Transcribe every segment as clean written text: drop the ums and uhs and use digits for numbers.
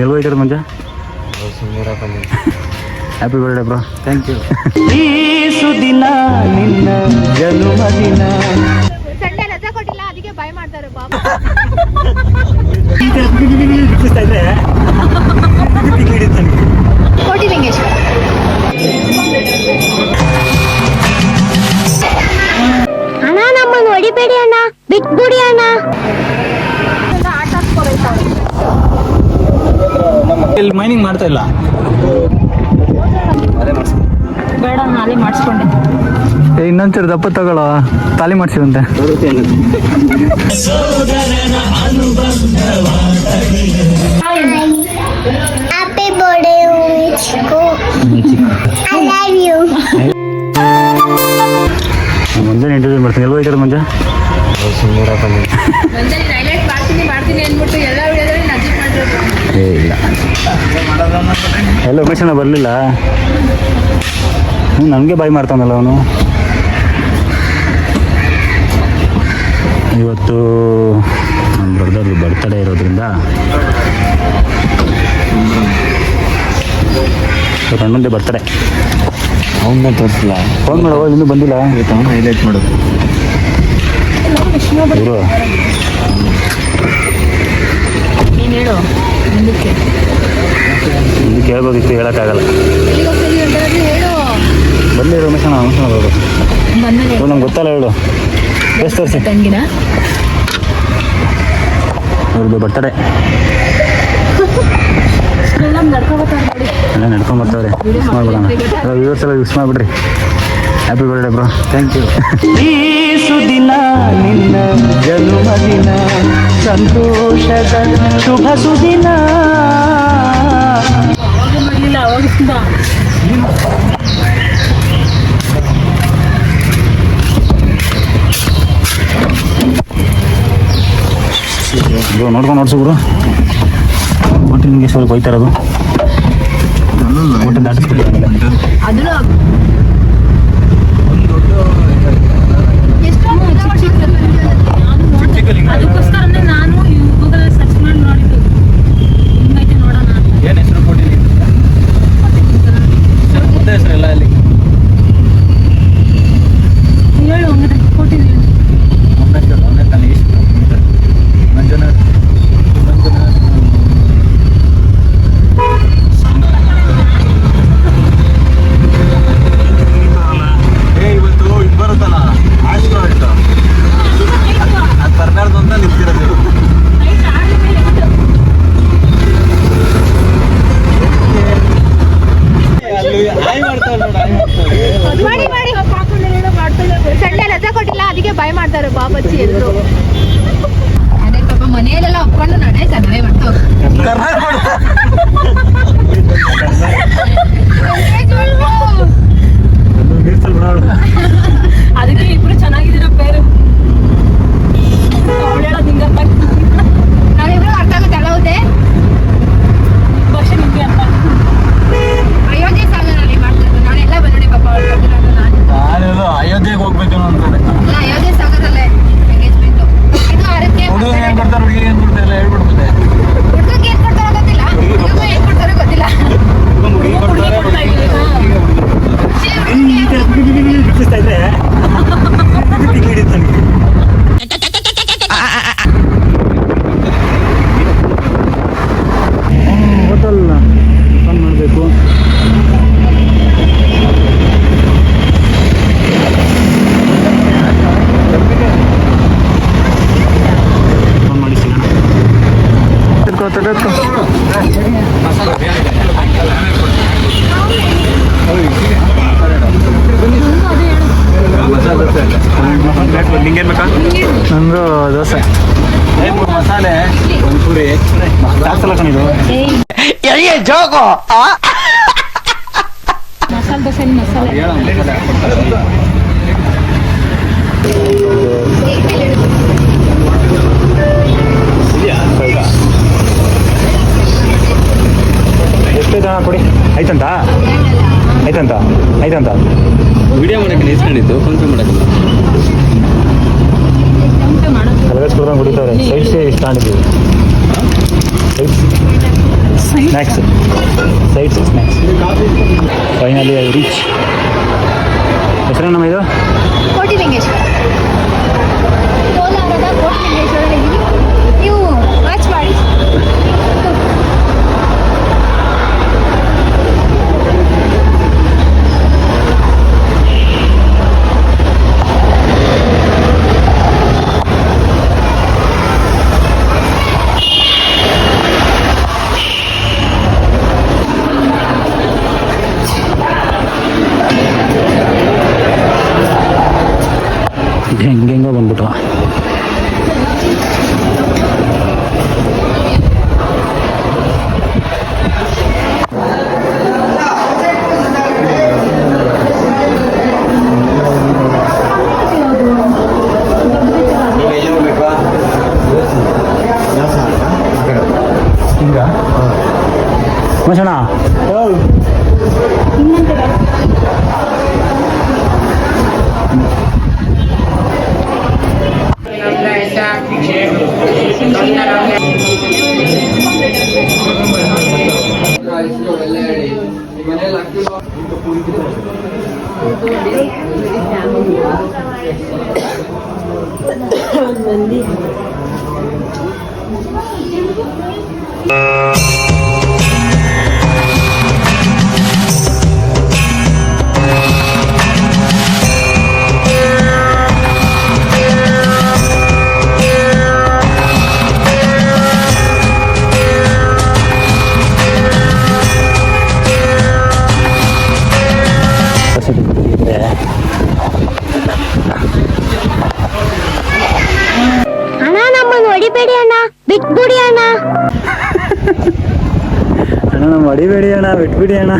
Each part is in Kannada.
ಎಲ್ಗೋ ಹೋಯ್ತಾರೆ Manja. Happy birthday bro. Thank you. ಈ ಸುದಿನ ನಿನ್ನ ಜನ್ಮದಿನ. ಸಂಡೆ ರಜಾ ಕೊಟ್ಟಿಲ್ಲ, ಅದಕ್ಕೆ ಬೈ ಮಾಡ್ತಾರೆ ಬಾಬಾ. ಕೋಟಿ ಲಿಂಗೇಶ್ವರ. ಅಣ್ಣ ನಮ್ಮನ್ನು ಹೊಡಿಬೇಡಿ ಅಣ್ಣ, ಬಿಟ್ಬಿಡಿ ಅಣ್ಣ. ಆಟ ಆಡ್ಸ್ಕೊಳ್ತಾರೆ. ಇಲ್ಲಿ ಮೈನಿಂಗ್ ಮಾಡ್ತಾ ಇಲ್ಲ. ಬೇಡ, ನಾಳೆ ಮಾಡಿಸ್ಕೊಂಡೆ. ಇನ್ನೊಂಚೂರು ದಪ್ಪ ತಗೊಳ್ಳೋ, ತಾಲಿ ಮಾಡ್ಸಿವಂತೆ. Happy birthday I love you. ಮುಂಜಾನೆ ಇಂಟರ್ವ್ಯೂ ಮಾಡ್ತೀನಿ. ಎಲ್ಗೋ ಹೋಯ್ತಾರೆ ಮಂಜ. ಮಾಡ್ತೀನಿ ಅಂದ್ಬಿಟ್ಟು ಎಲ್ಲ ವಿಡಿಯೋದಲ್ಲಿ ನಜಿಕ್ ಮಾಡಿರೋದು. ಏ ಇಲ್ಲ, ಎಲ್ಲ ಉಮೇಶನ ಬರಲಿಲ್ಲ. ನನಗೆ ಬಾಯ್ ಮಾಡ್ತಾನಲ್ಲ ಅವನು. ಇವತ್ತು ನಮ್ಮ ಬ್ರದರ್ದು ಬರ್ತಡೇ ಇರೋದ್ರಿಂದ ಅಣ್ಣಂದೇ ಬರ್ತಡೇ. ಅವನ್ನ ತೋರಿಸಿಲ್ಲ, ಫೋನ್ ಮಾಡೋ, ಇನ್ನೂ ಬಂದಿಲ್ಲ. ಅವನು ಹೈಲೈಟ್ ಮಾಡೋದು ಇವರು. ನೀನು ಹೇಳು ಮುಂದಕ್ಕೆ. ಇದಕ್ಕೆ ಹೇಳ್ಬೋದಿತ್ತು, ಹೇಳೋಕ್ಕಾಗಲ್ಲ. ಹೇಳು ಬನ್ನಿ ರಮೇಶನ, ಅವಸರ ಬರೋದು ಬಂದಮೇಲೆ ನಮ್ಗೆ ಗೊತ್ತಲ್ಲ. ಹೇಳು ಎಷ್ಟು ತೋರಿಸಿ. ತಂಗಿನ ಅವ್ರದ್ದು ಬರ್ತಡೇ ಎಲ್ಲ ನಡ್ಕೊಂಬರ್ತಾವ್ರೆ. ವಿಶ್ ಮಾಡ್ಬಿಡೋಣ. ವ್ಯೂವರ್ಸ್ ಎಲ್ಲ ವಿಶ್ ಮಾಡಿಬಿಡ್ರಿ. Happy birthday bro. Thank you. ಈ ಸುದಿನ ನಿನ್ನ ಜನ್ಮದಿನ, ಸಂತೋಷದ ಶುಭ ಸುದಿನ. ಮಾಡಲಿಲ್ಲ ಅವಾಗಿಂದ. ನೋಡ್ಕೊಂಡು ನೋಡ್ಸೋರು. ಕೋಟಿ ಲಿಂಗೇಶ್ವರ ಹೋಯ್ತಾ ಇರೋದು. ಕೋಟೆ ದಾಟಿಸ್ಬಿಟ್ಟು ಅದನ್ನು ಅದಕ್ಕೋಸ್ಕರನೇ ನಾನು ಗೂಗಲ್ ಸರ್ಚ್ ಮಾಡಿ ನೋಡಿದ್ದು ಹಿಂಗೈತೆ ನೋಡೋಣ ಅಂತ. ಏನು ಹೆಸರು ಕೊಟ್ಟಿದ್ದೀನಿ ಮುದ್ದೆ ಹೆಸರೆಲ್ಲ ಅಲ್ಲಿ ಹೇಳು ಹಂಗಾದ್ರೆ ಕೊಟ್ಟಿದ್ದೀನಿ. ಮಂಜುನಾಥ್ ಇವತ್ತು ಇದು ಬರುತ್ತಲ್ಲ ಆಶೀರ್ವಾದ, ಅದು ಬರಬಾರ್ದು ಅಂತ ನಿಂತಿರೋದು. ಸಂಡೆ ರಜಾ ಕೊಟ್ಟಿಲ್ಲ, ಅದಕ್ಕೆ ಬೈ ಮಾಡ್ತಾರೆ ಬಾಬಚ್ಚಿ ಎಲ್ಲರೂ. ಅದೇ ಪಾಪ ಮನೆಯಲ್ಲೆಲ್ಲ ಒಪ್ಕೊಂಡು ನಡೆ ಚೆನ್ನಾಗಿ ಮಾಡ್ತು. ಅದಕ್ಕೆ ಇಬ್ರು ಚೆನ್ನಾಗಿದ್ದೀರ ಪೇರು. ನಾವಿಬ್ರು ಅರ್ಥ ಆಗುತ್ತೆ ಅಲ್ಲ ಹೋದೆ ಭಾಷೆ ನಿಮ್ಗೆ ಅರ್ಥ. ಅಯೋಧ್ಯೆ ಸಾಗರಲ್ಲಿ ಮಾಡ್ತಿದ್ದು ನಾನೆಲ್ಲ ಬಂದೋಡಿ ಪಾಪ. ನಾನೇನು ಅಯೋಧ್ಯೆಗೆ ಹೋಗ್ಬೇಕು ಅಂತಾರೆ. ಅಯೋಧ್ಯೆ ಸಾಗರಲ್ಲೇ ಎಂಗೇಜ್ಮೆಂಟ್. ಇದು ಆರಕ್ಕೆ ಹುಡುಗ ಏನ್ ಕೊಡ್ತಾರೆ, ಹುಡುಗಿ ಏನ್ ಕೊಡ್ತಾರೆ ಎಲ್ಲ ಹೇಳ್ಬಿಡ್ತದೆ. ಹುಡುಗಕ್ಕೆ ಏನ್ ಕೊಡ್ತಾರೋ ಗೊತ್ತಿಲ್ಲ, ಹುಡುಗ ಏನ್ ಕೊಡ್ತಾರೋ ಗೊತ್ತಿಲ್ಲ. ಹೋಟೆಲ್ ಓಪನ್ ಮಾಡಬೇಕು. ಮಾಡಿ ಸಿಗೋಣ. ನಂದು ದೋಸೆ, ಮಸಾಲೆ, ಒಂದು ಪೂರಿ ಜಾಸ್ತಿ ಕಣಿದು. ಮಸಾಲೆ ದೋಸೆ ಮಸಾಲೆ ಎಷ್ಟು ಜನ ಕೊಡಿ. ಆಯ್ತಂತ ಆಯ್ತಂತ ಆಯ್ತಂತ ವಿಡಿಯೋ ಮಾಡಕ್ಕೆ ನಿಲ್ಸ್ಕೊಂಡಿದ್ದು ಫೋನ್ ಪೇ ಮಾಡಕ್ಕೆ ಕಲಗಸ್ಕೊಳ್ದಂಗೆ ಕುಡಿತಾರೆ. ಸೈಡ್ಸೇ ಇಷ್ಟ ಆಗಿದ್ದೀವಿ. Snacks sides snacks. Finally I reach. ಹೆಸರು ನಮ್ಮ ಇದು ಕೋಟಿ ಲಿಂಗೇಶ್ವರ, ಕೋಲಾರದ ಕೋಟಿ ಲಿಂಗೇಶ್ವರ ಇದ್ದೀವಿ. ನೀವು ವಾಚ್ ಮಾಡಿ. ಹೆಂಗೆಂಗೋ ಬಂದ್ಬಿಟ್ವ. ಹಿಂಗ ಮೋಷಣ ಅಣ್ಣ ನಮ್ಮನ್ನು ಹೊಡಿಬೇಡಿ ಅಣ್ಣ, ಬಿಟ್ಬಿಡಿ ಅಣ್ಣ. ಅಣ್ಣ ನಮ್ಮ ಹೊಡಿಬೇಡಿ ಅಣ್ಣ, ಬಿಟ್ಬಿಡಿ ಅಣ್ಣ.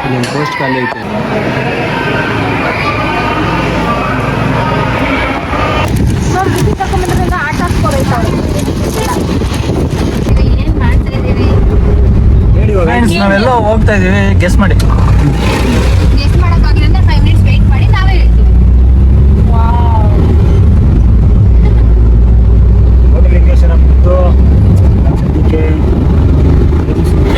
ಇಲ್ಲಿ ಪೋಸ್ಟ್ ಖಾಲಿ ಐತೆ. ಆಟ ಆಡ್ಕೋಬೇಕು. ಏನ್ ಮಾಡ್ತಾ ಇದ್ದೀವಿ? ನಾವೆಲ್ಲ ಹೋಗ್ತಾ ಇದೀವಿ, ಗೆಸ್ ಮಾಡಿ. ಗೆಸ್ ಮಾಡೋಕ್ಕಾಗಿಲ್ಲ ಅಂದ್ರೆ 5 minutes ವೇಟ್ ಮಾಡಿ ನಾವೇ ಹೇಳ್ತೀವಿ. ಲಿಂಗೇಶ್ವರ ಬಿಟ್ಟು ಸದ್ಯಕ್ಕೆ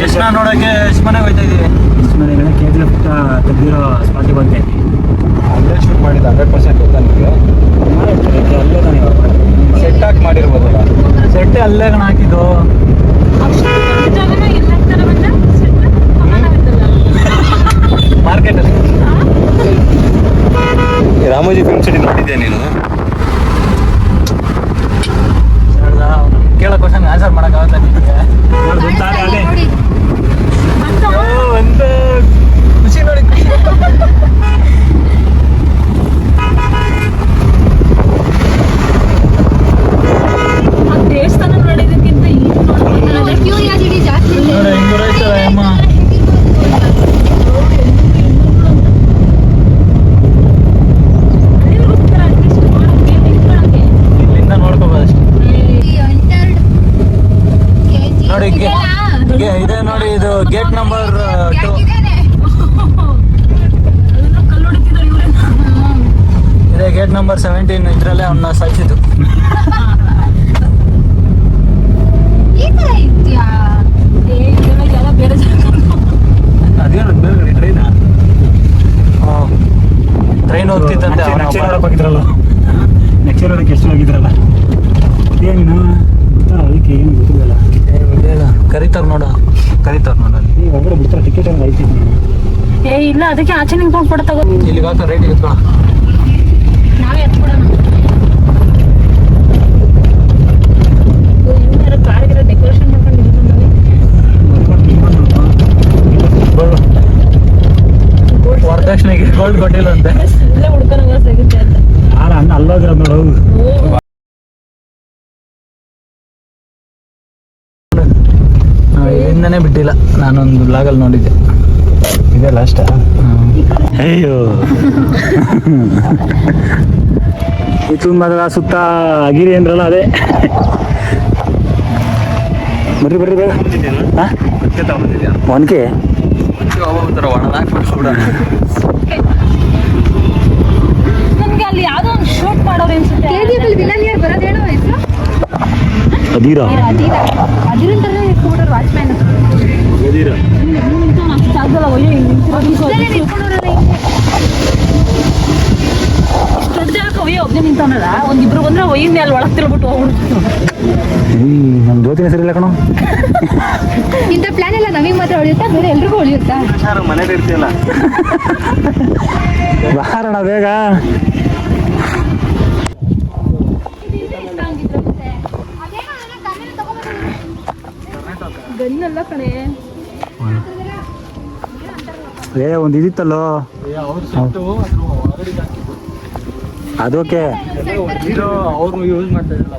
ಎಷ್ಟು ನೋಡೋಕ್ಕೆ ಎಷ್ಟು ಮನೆಗೆ ಹೋಗ್ತಾ ಇದೀವಿ. ಎಷ್ಟು ಮನೆಗಳೇ ಕೇರಳ ಪುಟ್ಟ ತೆಗ್ದಿರೋ ಸ್ಪಾಟಿಗೆ ಹೋಗ್ತಾ ಇದ್ವಿ. ಅಲ್ಲೇ ಶೂಟ್ ಮಾಡಿದ್ದು 100% ಗೊತ್ತಾ ನಿಮಗೆ? ಅಲ್ಲೇ ತಾನೇ ಸೆಟ್ ಹಾಕಿ ಮಾಡಿರ್ಬೋದಲ್ಲ. ಸೆಟ್ಟೆ ಅಲ್ಲೇ ಹಾಕಿದ್ದು. ಮಾರ್ಕೆಟಲ್ಲಿ ರಾಮೋಜಿ ಫಿಲ್ಮ್ ಸಿಟಿ ನೋಡಿದ್ಯಾ ನೀನು? ಕೇಳೋ ಕ್ವಶನ್ ಆನ್ಸರ್ ಮಾಡೋಕ್ಕಾಗಲ್ಲ ನಿಮಗೆ. ನೋಡಿ ಒಂದು ಖುಷಿ ನೋಡಿ. ದೇವಸ್ಥಾನ ನೋಡೋದಕ್ಕಿಂತ ಕ್ಯೂರಿಯಾಸಿಟಿ ಜಾಸ್ತಿ ಇದೆ. ನೋಡಿ ಹೆಂಗ್ ಬರೋಯ್ತಲ್ಲ ಅಮ್ಮ. ಇಲ್ಲಿಂದ ನೋಡ್ಕೋಬೋದು ಅಷ್ಟೇ. ನೋಡಿ ಇದೆ ನೋಡಿ, ಇದು ಗೇಟ್ ನಂಬರ್ 2. ಇದೆ ಗೇಟ್ ನಂಬರ್ 17. ಇದರಲ್ಲೇ ಅವನ್ನ ಸಾಯಿಸಿದ್ದು. ಅದೇನು ಬೇರೆ ಟ್ರೈನಾ? ಟ್ರೈನ್ ಹೋಗ್ತಿತ್ತಂತೆ. ಹೋಗಿದ್ರಲ್ಲ ನೆಕ್ಸ್ಟ್ ನೋಡೋಕ್ಕೆ ಎಷ್ಟು ಹೋಗಿದ್ರಲ್ಲ, ಏನು ಗೊತ್ತಾ? ಅದಕ್ಕೆ ಏನು ಗೊತ್ತಿಲ್ಲ. ಕರಿತಾರ ನೋಡ, ಕರಿತಾರ ನೋಡ. ನೀವು ಒಬ್ಬರು ಬಿಡ್ತಾರೆ ಟಿಕೆಟ್ ಹಂಗೆ ಐತಿ. ಇಲ್ಲ, ಅದಕ್ಕೆ ಆಚೆ ನಿಂತ್ಕೊಂಡು ಫೋಟೋ ತಗೋ. ಇಲ್ಲಿಗೆ ಹಾಕ ರೈಟಿಗೆ ಎತ್ಕೊಳ. ನಾವೇ ಎತ್ಕೊಡೋಣ. ಕಾರಿಗೆಲ್ಲ ಡೆಕೋರೇಷನ್ ಮಾಡ್ಕೊಂಡಿದ್ದೀವಿ. ವರದಕ್ಷಿಣೆಗೆ ಗೋಲ್ಡ್ ಕೊಟ್ಟಿಲ್ಲ ಅಂತೆ. ಇಲ್ಲೇ ಹುಡ್ಕೊಂಡು ಸಿಗುತ್ತೆ ಅಂತ. ಅಣ್ಣ ಅಲ್ಲೋಗಿರೋ ನೋಡು. ಇಲ್ಲಿಂದನೇ ಬಿಟ್ಟಿಲ್ಲ, ನಾನೊಂದು ಬ್ಲಾಗಲ್ಲಿ ನೋಡಿದ್ದೆ. ಇದೆ ಲಾಸ್ಟ್. ಅಯ್ಯೋ ಇದು ಮಾತ್ರ ಸುತ್ತ ಅಗಿರಿ ಅಂದ್ರಲ್ಲ, ಅದೇ. ಬರ್ರಿ ಬರ್ರಿ ಬೇಗ. ಒನಕೆ ನನ್ಗೆ ಅಲ್ಲಿ ಯಾವ ಅದಿರ ಅದಿರಂತಾನೆ ಕೂಡೋರು ವಾಚ್ಮ್ಯಾನ್ ಗದೀರ ದೊಡ್ಡ ಜಾಗಕ್ಕೆ ಒಯ್ಯ ಒಬ್ಬನೇ ನಿಂತವನಲ್ಲ ಒಂದಿಬ್ರು ಬಂದ್ರೆ ಒಯ್ಯಿಂದ ಅಲ್ಲಿ ಒಳಗೆ ತಿಳ್ಬಿಟ್ಟು ಹೋಗ್ಬಿಡ್ತು. ನಮ್ಮ ಜ್ಯೋತಿನ ಸರಿ ಇಲ್ಲ ಕಣೋ. ಇಂಥ ಪ್ಲಾನ್ ಎಲ್ಲ ನಮಗೆ ಮಾತ್ರ ಹೊಳಿಯುತ್ತಾ ಬೇರೆ ಎಲ್ರಿಗೂ ಹೊಳಿಯುತ್ತಾ? ಮನೇಲಿ ಇರ್ತೀಯಲ್ಲ ಬಾರಣ ಬೇಗ. ಗನ್ನಲ್ಲ ಕಣೆ. ಒಂದು ಇದಿತ್ತಲ್ಲೋ ಅದಕ್ಕೆ ಅವ್ರು ಯೂಸ್ ಮಾಡ್ತಾ ಇರಲ್ಲ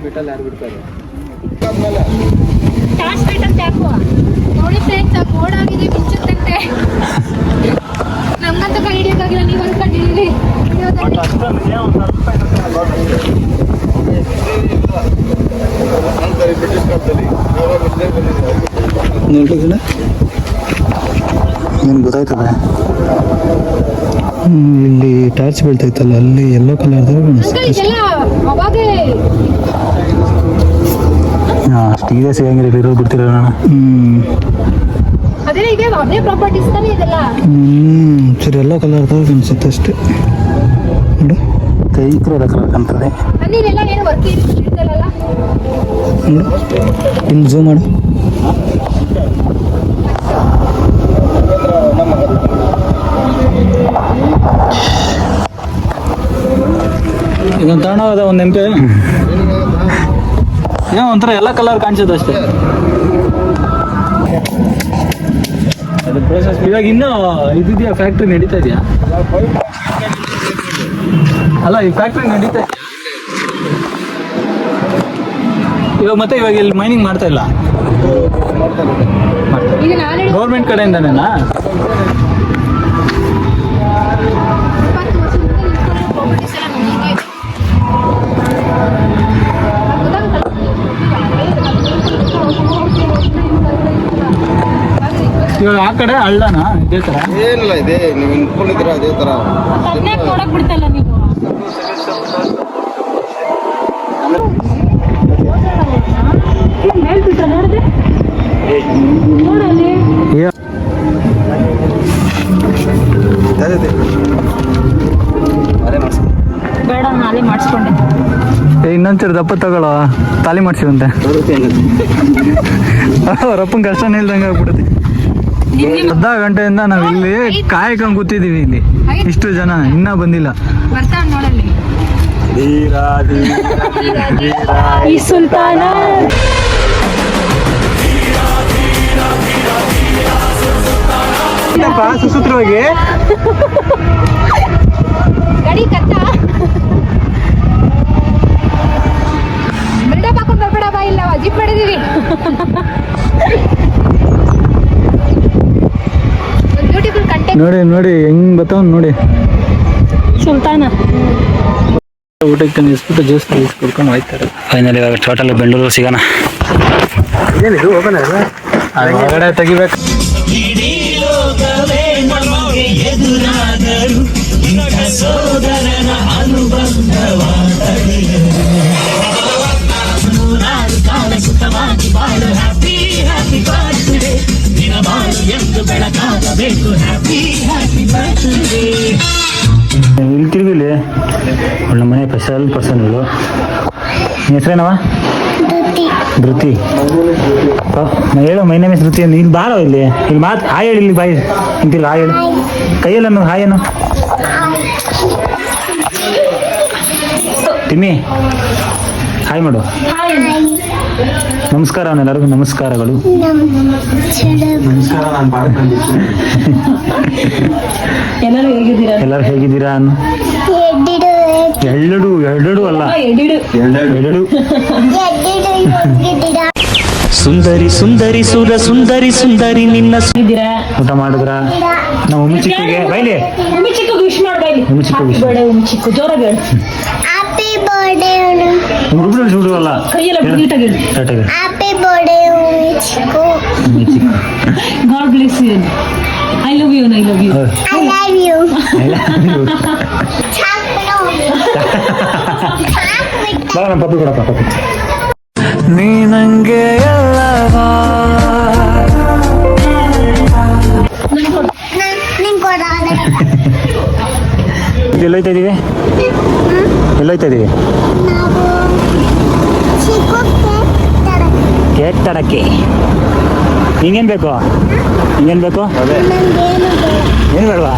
ಬಿಟ್ಟಲ್ಲಿ ಯಾರು ಬಿಡ್ತಾರೆ. ಟಾರ್ಚ್ ಲೈಟ್ ಅಂತ ಯಾಕೋ ನೋಡಿ ಫ್ರೆಂಡ್ಸ್, ಆ ಬೋರ್ಡ್ ಆಗಿದೆ ಮಿಂಚುತ್ತಂತೆ. ನಮ್ಗಂತೂ ಕಂಡು ಹಿಡಿಯೋಕ್ಕಾಗಿಲ್ಲ, ನೀವು ಒಂದು ಕಂಡು ಹಿಡೀರಿ. ಏನು ಗೊತ್ತಾಯ್ತದ ಇಲ್ಲಿ ಟಾರ್ಚ್ ಬೀಳ್ತೈತಲ್ಲ ಅಲ್ಲಿ ಯೆಲ್ಲೋ ಕಲರ್ದಾಗ ಅಂಕಲ್ ಇದೆಲ್ಲ ಅವಾಗೇ ಅಷ್ಟು ಇದೆ ಸಿಗಂಗಿಲ್ಲ ಇರೋದು ಬಿಡ್ತಿರ ನಾನು. ಅದೇ ಇದೆ, ಅದೇ ಪ್ರಾಪರ್ಟೀಸ್ ತಾನೇ ಇದೆಲ್ಲ. ಸರಿ ಯೆಲ್ಲೋ ಕಲರ್ದಾಗ ಅನ್ಸುತ್ತೆ ಅಷ್ಟೇ. ನೋಡು ಕೈಕ್ರೆ ಎಲ್ಲ ಕಲರ್ ಕಾಣ್ತದೆ. ಅಲ್ಲಿ ಇದೆಲ್ಲ ಏನು ವರ್ಕ್ ಇರ್ತಲ್ಲ. ನೋಡು ಇಲ್ಲಿ ಝೂಮ್ ಮಾಡು. ಇದೊಂದು ತಗೊಂಡೋದ ಒಂದು ನೆಂಪೆ ಏನೋ ಒಂಥರ ಎಲ್ಲ ಕಲರ್ ಕಾಣಿಸುತ್ತೆ ಅಷ್ಟೇ. ಅದು ಪ್ರೋಸೆಸ್ ಇವಾಗ ಇನ್ನೂ ಇದೆಯಾ, ಫ್ಯಾಕ್ಟ್ರಿ ನಡೀತಾ ಇದೆಯಾ? ಅಲ್ಲ ಈ ಫ್ಯಾಕ್ಟ್ರಿ ನಡೀತಾ ಇದೆಯಾ ಇವಾಗ? ಮತ್ತೆ ಇವಾಗ ಇಲ್ಲಿ ಮೈನಿಂಗ್ ಮಾಡ್ತಾ ಇಲ್ಲ, ಈಗ ನಾನು ಗೌರ್ಮೆಂಟ್ ಕಡೆಯಿಂದನೇನಾ? 20 ವರ್ಷದಿಂದ ನಿಂತ್ಕೊಂಡಿರೋ ಪ್ರಾಪರ್ಟೀಸ್ ಎಲ್ಲ ನಮ್ಮದೇ ಇದೆ. ಇವಾಗ ಆ ಕಡೆ ಹಳ್ಳನ ಇದೇ ಥರ ಏನಿಲ್ಲ ಇದೆ, ನೀವು ನಿಂತ್ಕೊಂಡಿದ್ದೀರಾ ಅದೇ ಥರ. ಅದನ್ನೇ ನೋಡಕ್ ಬಿಡ್ತಲ್ಲ ನೀವು. ಹೇಳ್ಬಿಟ್ಟ ನೋಡಿದೆ ನೋಡಲ್ಲಿ ಬೇಡ, ನಾಳೆ ಮಾಡಿಸ್ಕೊಂಡೆ. ಇನ್ನೊಂಚೂರು ದಪ್ಪ ತಗೊಳ್ಳೋ, ತಾಲಿ ಮಾಡ್ಸಿವಂತೆ. ಅವ್ರಪ್ಪನ ಕಷ್ಟನೇ ಇಲ್ದಂಗೆ ಆಗ್ಬಿಡುತ್ತೆ. ಅರ್ಧ ಗಂಟೆಯಿಂದ ನಾವು ಇಲ್ಲಿ ಕಾಯ್ಕೊಂಡು ಕೂತಿದ್ದೀವಿ ಇಲ್ಲಿ, ಇಷ್ಟು ಜನ ಇನ್ನೂ ಬಂದಿಲ್ಲ. ಬರ್ತಾ ನೋಡಲ್ಲಿ ಈ ಸುಲ್ತಾನ ಸುಸೂತ್ರವಾಗಿ ಗಡಿ ಕತ್ತ ಬಿಲ್ಡಪ್ ಹಾಕೊಂಡು ಬರ್ಬೇಡ ಬಾ, ಇಲ್ಲ ಅಜಿಪ್ ಮಾಡಿದೀವಿ. ಬ್ಯೂಟಿಫುಲ್ ಕಂಟೆಂಟ್ ನೋಡಿ ನೋಡಿ ಹೆಂಗ್ ಬರ್ತಾವ ನೋಡಿ. ಸುಲ್ತಾನ ಊಟಕ್ಕೆ ನಿಲ್ಸ್ಬಿಟ್ಟು ಜ್ಯೂಸ್ ಕುಡ್ಕೊಂಡು ಹೋಯ್ತಾರೆ. ಫೈನಲ್ ಇವಾಗ ಟೋಟಲ್ ಬೆಂಗಳೂರು ಸಿಗೋಣ. ಏನಿದು ಓಪನ್ ಅಲ್ಲ, ಅದು ಹೊರಗಡೆ ತೆಗಿಬೇಕು. ಇಲ್ಲಿ ತಿರುಗಿಲಿ ಒಳ್ಳೆ ಮನೆ ಸ್ಪೆಷಲ್ ಪರ್ಸನ್ ಇವರು. ನಿನ್ನ ಹೆಸರೇನವ? ಧೃತಿ. ಹೇಳು ಮೈ ನೇಮ್ ಇಸ್ ಧೃತಿ ಅಂತ. ಇಲ್ಲಿ ಬಾರೋ ಇಲ್ಲಿ ಮಾತು ಹಾಯ್ ಹೇಳಿ, ಇಲ್ಲಿ ಬಾಯಿ ನಿಂತಿಲ್ಲ ಹಾಯ್ ಹೇಳು. ಕೈಯಲ್ಲನ್ನು ಹಾಯೇನು ತಿಮ್ಮಿ ಹಾಯ್ ಮಾಡು. ನಮಸ್ಕಾರ ಅವನೆಲ್ಲರಿಗೂ ನಮಸ್ಕಾರಗಳು. ನಮಸ್ಕಾರ, ನಾನು ಮಾಡ್ಕೊಂಡಿದ್ದೀನಿ. ಎಲ್ಲರೂ ಹೇಗಿದ್ದೀರಾ? ಎಲ್ಲರೂ ಹೇಗಿದ್ದೀರಾ ಅನ್ನು. ಎರಡು ಅಲ್ಲ, ಎರಡು. ಸುಂದರಿ ಸುಂದರಿ ಸುರ ಸುಂದರಿ ಸುಂದರಿ ನಿನ್ನ ಹೇಗಿದ್ದೀರಾ? ಊಟ ಮಾಡಿದ್ರ? ನಾವು ಉಮ್ಮಿ ಚಿಕ್ಕಿಗೆ ಬೈಲಿ. ಉಮ್ಮಿ ಚಿಕ್ಕು ವಿಶ್ ಮಾಡಿ ಬೈಲಿ. ಉಮ್ಮಿ ಚಿಕ್ಕು wish. ಬೇಡ ಉಮ್ಮಿ ಚಿಕ್ಕು ಜೋರಾಗಿ ಹೇಳು. ಹ್ಯಾಪಿ ಬರ್ಡೇ ಹುಡುಗರು ಸುಡುವಲ್ಲ ಕೈಯೆಲ್ಲ ನೀಟಾಗಿ ಹೇಳು. Happy birthday Chikku. God bless you. I love you. I love you. I love you. ಎಲ್ಲ ಚಾಕ್ಲೇಟ್ ಬಾ ನಮ್ಮ ಪಪ್ಪಿ ಕೊಡಪ್ಪ ಪಪ್ಪಿ. ನೀ ನಂಗೆ ಎಲ್ಲವಾ ಎಲ್ಲೋಯ್ತಾ ಇದೀವಿ ಎಲ್ಲೋಯ್ತಾ ಇದೀವಿ ಕೇಕ್ ತರಕ್ಕೆ. ಹಿಂಗೇನು ಬೇಕು ಹಿಂಗೇನು ಬೇಕು ಏನು ಬೇಡವಾ?